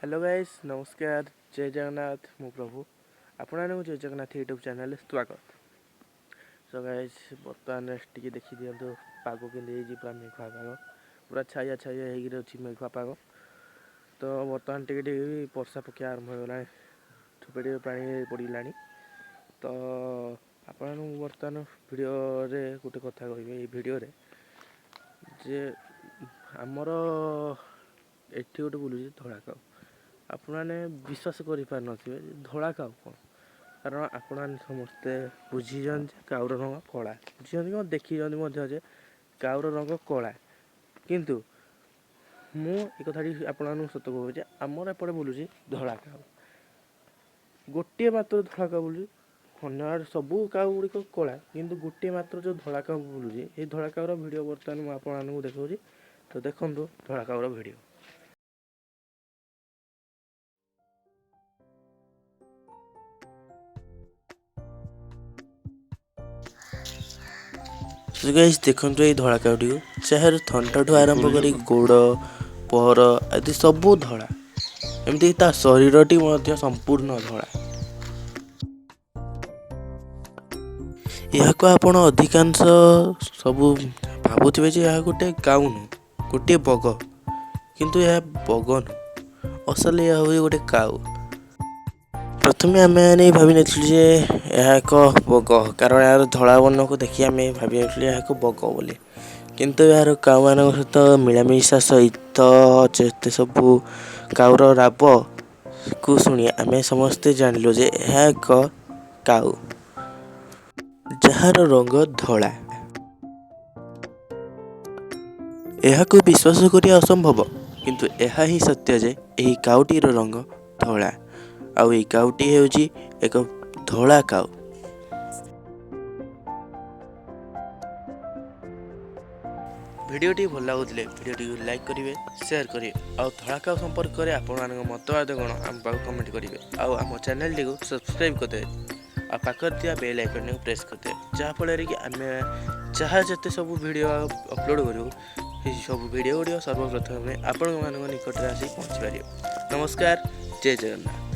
Hello guys नमस्कार जय जगन्नाथ मो प्रभु आपण जय जगन्नाथ यूट्यूब चैनल स्वागत। सो गाइस बर्तमान टी देखी दिखाँ पाग के पूरा मेघुआ पाग पूरा छाया छाया हो मेघुआ पाग। तो बर्तमान टी वर्षा पकिया आरंभ होगा ठोपे पानी पड़ा। तो आपण बर्तमान भिडियो गोटे कथा कह भिडियो जे आमर एठी गोटे बुलूँ धड़ा काऊ आपने विश्वास कर धड़ा काऊ कौन कारण आपण समस्ते बुझीजन काऊर रंग कला बुझी देखी काऊर रंग कला किंतु मु कथाटी आपण सत कहे आमर एपटे बुलूँ धड़ा काऊ गोटे मात्र धड़ा काऊ बुलूँ अन्य सबू काऊ गुड़िक कला किंतु गोटे मात्र जो धड़ा काऊ बुलूँ ये धड़ा काऊर भिडियो बर्तमान मुझे आपको देखा। तो देखो धड़ा काऊर भिडियो। गाइस देखो ये धड़ा काउटी को चाहे थंटा आरंभ कर गोड़ पहर आदि सबू धड़ा एमती ता शरीरटी संपूर्ण धड़ा। यह आपण अधिकांश सबू भावुवे यह गोटे काऊ नु गोटे बग किंतु यह बग नु असल यह हूँ गोटे काऊ। प्रथमे आम भावी नथिलु जे यह एक बग कारण यार धड़ा वर्ण को देखी आम भावी यह एक बग बोली किंतु यार काऊ मान सहित मिलामिशा सहित जिते सबू काऊर राब को शुणी आम समस्ते जानलु जे यह एक काऊ जार रंग धड़ा। यह को विश्वास करिया असंभव किंतु यह ही सत्य जे यही काऊटीर रंग धड़ा आउ ये काऊटी हेउची एक धड़ा काऊ। भिडियोटी भल लगुले भिडियोटी को लाइक करेंगे शेयर करेंगे और धड़ा काऊ संपर्क में आपण मतवाद कौन आम पाक कमेंट करेंगे आम चैनल टी सब्सक्राइब करदे आ पाखर दिया बेल आइकन को प्रेस करदे जहाँफल कि आम जहाँ जिते सब वीडियो अपलोड करूँ सब वीडियो गुड़िक सर्वप्रथम आपण निकट आसी पहुँची पार। नमस्कार जय जगन्नाथ।